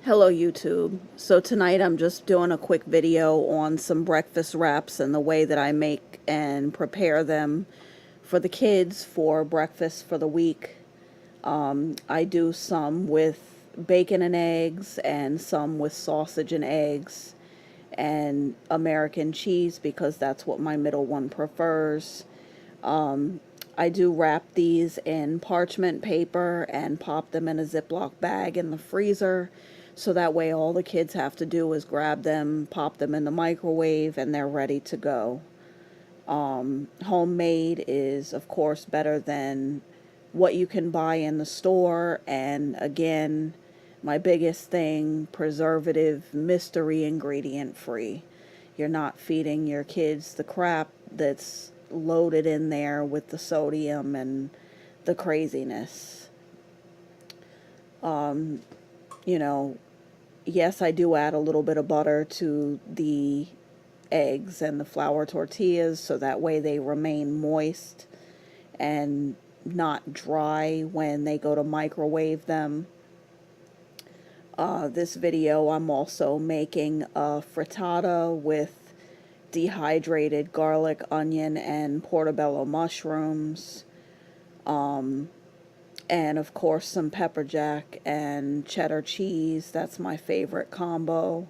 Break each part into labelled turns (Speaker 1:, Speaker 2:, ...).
Speaker 1: Hello YouTube. So tonight I'm just doing a quick video on some breakfast wraps and the way that I make and prepare them for the kids for breakfast for the week. I do some with bacon and eggs and some with sausage and eggs and American cheese because that's what my middle one prefers. I do wrap these in parchment paper and pop them in a Ziploc bag in the freezer. So that way all the kids have to do is grab them, pop them in the microwave, and they're ready to go. Homemade is, of course, better than what you can buy in the store. And again, my biggest thing, preservative, mystery ingredient free. You're not feeding your kids the crap that's loaded in there with the sodium and the craziness. You know, yes, I do add a little bit of butter to the eggs and the flour tortillas so that way they remain moist and not dry when they go to microwave them. This video I'm also making a frittata with dehydrated garlic, onion, and portobello mushrooms, and of course some pepper jack and cheddar cheese. That's my favorite combo.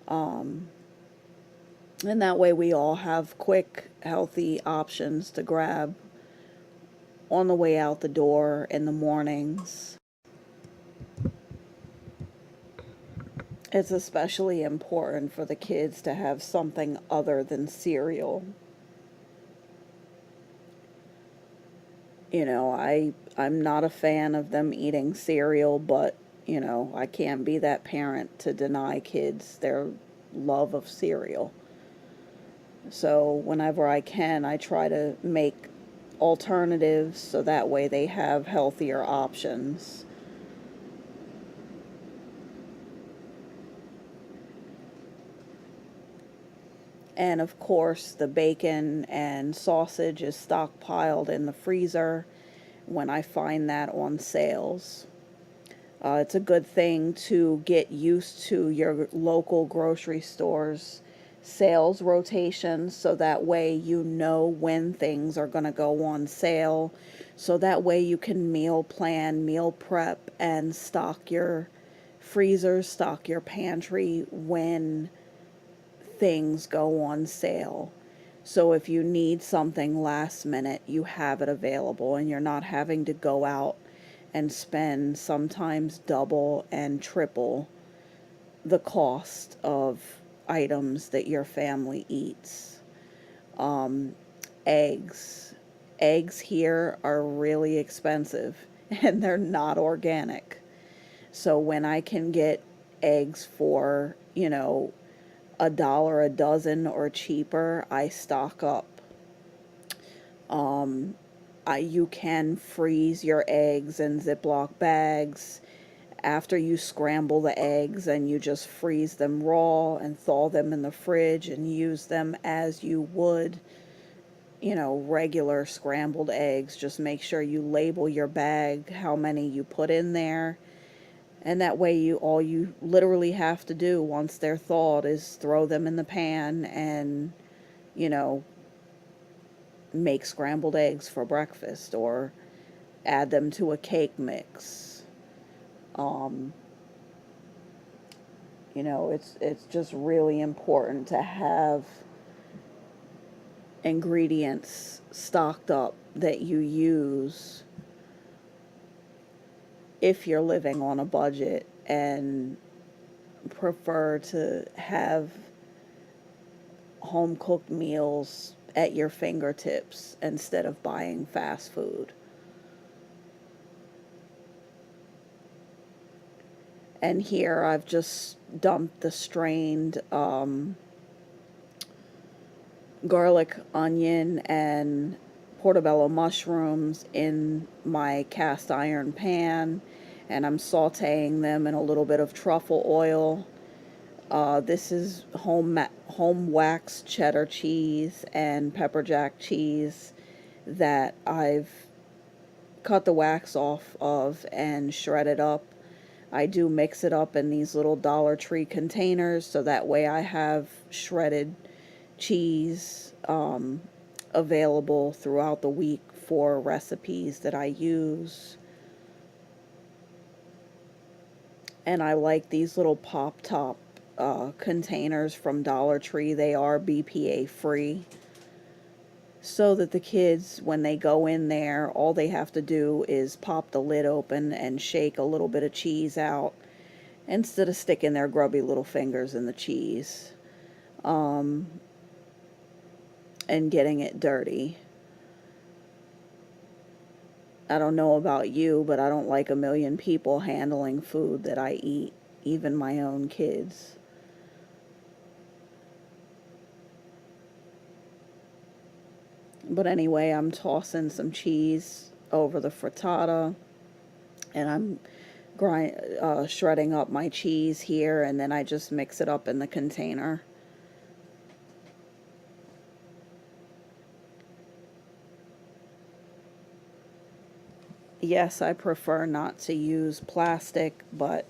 Speaker 1: And that way we all have quick, healthy options to grab on the way out the door in the mornings. It's especially important for the kids to have something other than cereal. I'm not a fan of them eating cereal, but, I can't be that parent to deny kids their love of cereal. So whenever I can, I try to make alternatives so that way they have healthier options. And of course, the bacon and sausage is stockpiled in the freezer when I find that on sales. It's a good thing to get used to your local grocery store's sales rotations so that way you know when things are going to go on sale. So that way you can meal plan, meal prep, and stock your freezers, stock your pantry when things go on sale. So if you need something last minute, you have it available and you're not having to go out and spend sometimes double and triple the cost of items that your family eats. Eggs. Eggs here are really expensive and they're not organic. So when I can get eggs for, $1 a dozen or cheaper, I stock up. You can freeze your eggs in Ziploc bags after you scramble the eggs, and you just freeze them raw and thaw them in the fridge and use them as you would, regular scrambled eggs. Just make sure you label your bag how many you put in there. And that way all you literally have to do once they're thawed is throw them in the pan and, make scrambled eggs for breakfast or add them to a cake mix. It's just really important to have ingredients stocked up that you use if you're living on a budget and prefer to have home cooked meals at your fingertips instead of buying fast food. And here I've just dumped the strained garlic, onion, and portobello mushrooms in my cast iron pan, and I'm sauteing them in a little bit of truffle oil. This is home wax cheddar cheese and pepper jack cheese that I've cut the wax off of and shredded up. I do mix it up in these little Dollar Tree containers, so that way I have shredded cheese available throughout the week for recipes that I use. And I like these little pop top containers from Dollar Tree. They are BPA free, so that the kids, when they go in there, all they have to do is pop the lid open and shake a little bit of cheese out instead of sticking their grubby little fingers in the cheese and getting it dirty. I don't know about you, but I don't like a million people handling food that I eat, even my own kids. But anyway, I'm tossing some cheese over the frittata, and I'm shredding up my cheese here, and then I just mix it up in the container. Yes, I prefer not to use plastic, but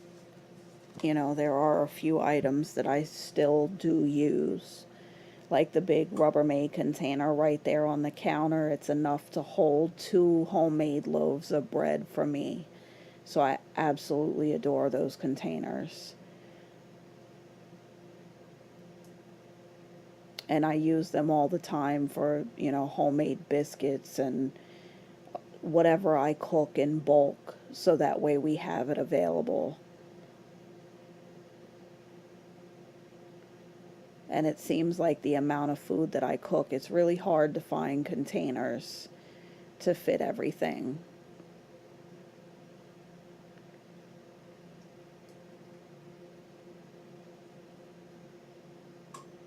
Speaker 1: you know, there are a few items that I still do use. Like the big Rubbermaid container right there on the counter. It's enough to hold 2 homemade loaves of bread for me. So I absolutely adore those containers. And I use them all the time for, you know, homemade biscuits and whatever I cook in bulk, so that way we have it available. And it seems like the amount of food that I cook, it's really hard to find containers to fit everything.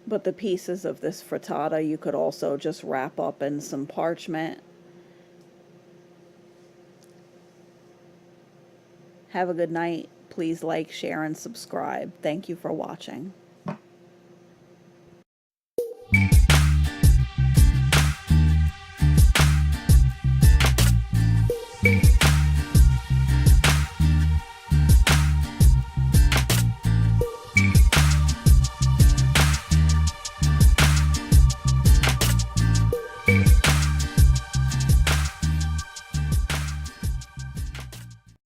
Speaker 1: But the pieces of this frittata you could also just wrap up in some parchment. Have a good night. Please like, share, and subscribe. Thank you for watching.